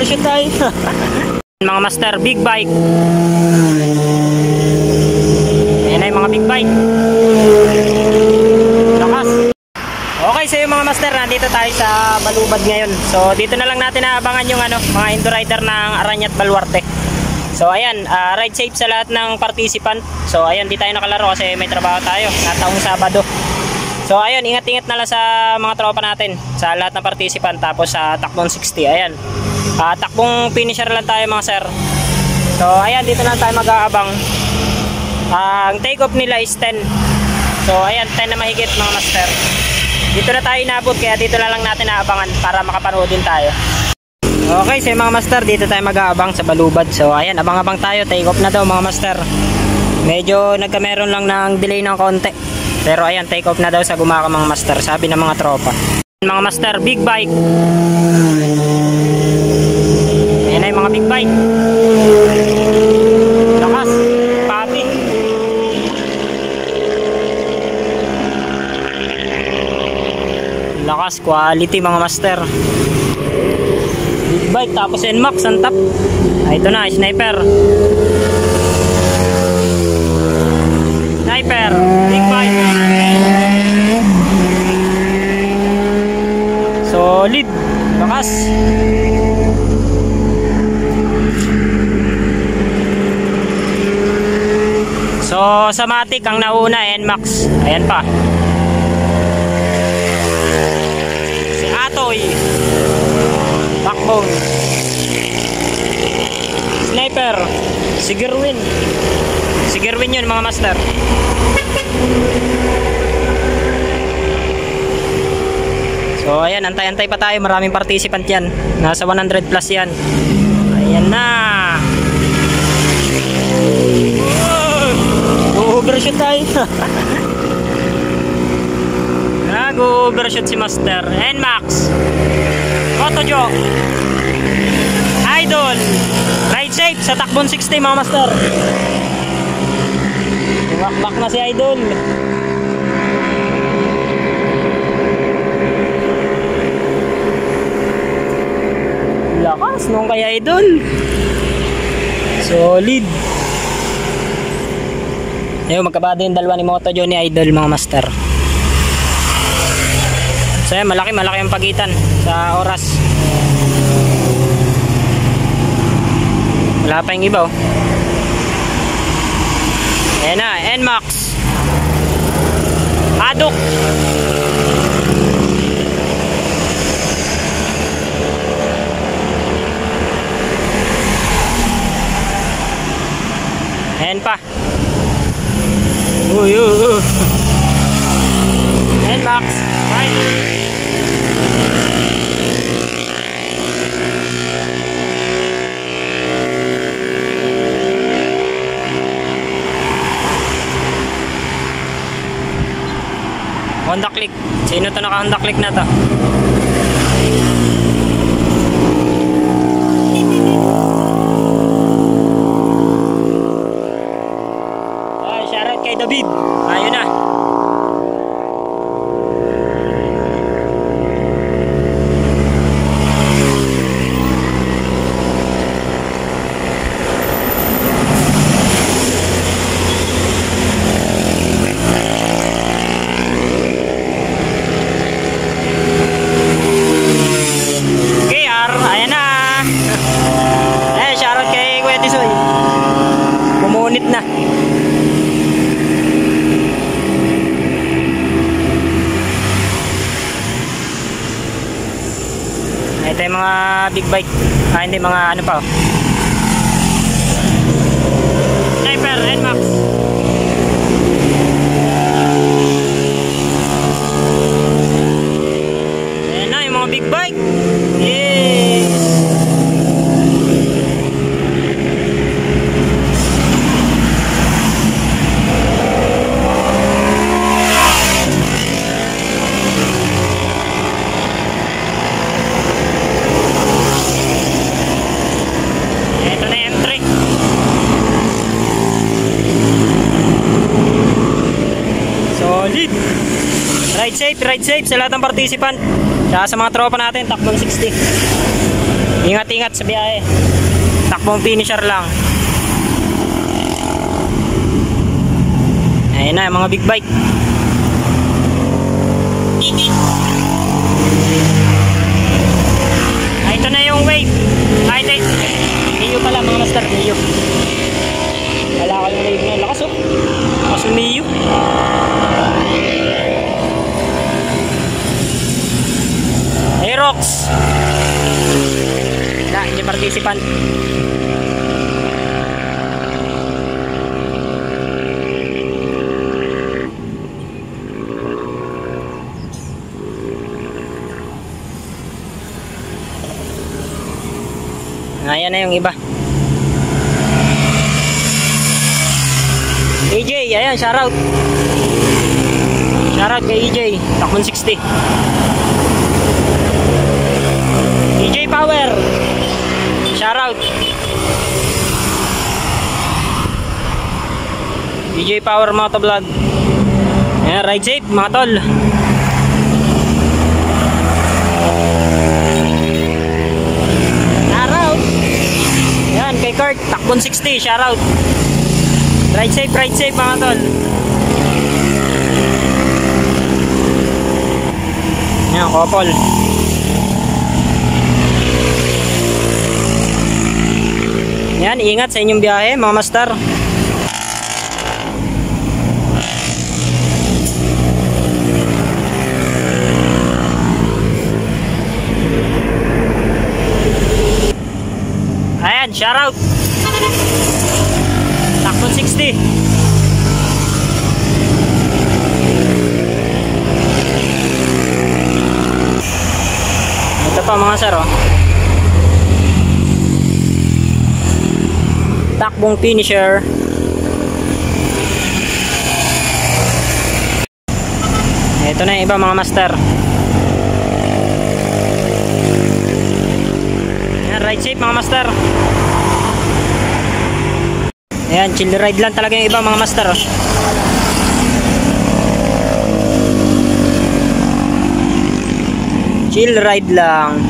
Overshoot tayo. Mga master, big bike. Ayan na yung mga big bike. Lakas. Okay, so yung mga master, nandito tayo sa Balubad ngayon. So dito na lang natin naabangan yung mga Indorider ng Aranyat Baluarte. So ayan, ride safe sa lahat ng participant. So ayan, di tayo nakalaro kasi may trabaho tayo, nataong Sabado. So ayun, ingat-ingat na lang sa mga tropa natin, sa lahat ng participant. Tapos sa takbong 60, ayan, takbong finisher lang tayo mga sir. So ayan, dito lang tayo mag-aabang. Ang take off nila is 10. So ayan, 10 na mahigit mga master. Dito na tayo inabot, kaya dito na lang natin naabangan para makapanood din tayo. Okay, so mga master, dito tayo mag-aabang sa Balubad. So ayan, abang-abang tayo, take off na daw mga master. Medyo nagkameron lang ng delay ng konti, pero ayan, take off na daw sa Gumaka mga master, sabi ng mga tropa. Mga master, big bike. Ayan na yung mga big bike. Lakas, papi. Lakas, quality mga master. Big bike, tapos NMAX on top. Ito na, sniper. Sniper, big bike. Solid, lakas. So sa Matic ang nauna, NMAX. Ayan pa si Atoy, Backbone. Sniper, si Gerwin. Si Gerwin yun mga master. So ayan, antay-antay pa tayo, maraming participant yan. Nasa 100 plus yan. Ayan na. Overshoot tayo. Nag-overshoot si master. NMAX, Motojo, Idol. Ride safe sa takbon 60 mga master. Wakbak na si Idol. Lakas nung kay Idol. Solid. Ayun, magkabado yung dalawa ni Motojo ni Idol mga master. So ayan, malaki ang pagitan sa oras. Wala pa yung iba oh. Ayan na, NMAX, Adok. Ayan pa. NMAX, right. Honda Click. Sino to naka Honda Click na to? Ay, shoutout kay David. Ayun na. Pumunit na. Ito yung mga big bike. Hindi, mga ano pa. Sniper, NMAX. Ayan na yung mga big bike. Yes. Ride safe sa lahat ng participant. Tsaka sa mga tropa natin, takbong 60. Ingat-ingat sa biyahe. Takbong finisher lang. Ayun na, mga big bike. Ito na yung wave. Ito. Mio pala mga master. Mio. Wala ka yung wave na. Lakas oh. Lakas yung Mio. Aerox. Hindi participant. Ayan na yung iba. AJ, ayan, shoutout. Shoutout kay EJ, Takbon 60. EJ Power. Shoutout. EJ Power Motovlog. Ayan, ride safe mga tol. Yan, kay Kurt, Takbon 60, shoutout. Ride safe mga tol. Yan, couple. Yan, ingat sa inyong biyahe mga master. Ayan, shoutout. Takbon 60. Ito pa mga sir oh. Takbong finisher. Ito na yung iba mga master. Ayan, ride safe mga master. Ayan, chill ride lang talaga yung iba mga master oh. Chill ride lang.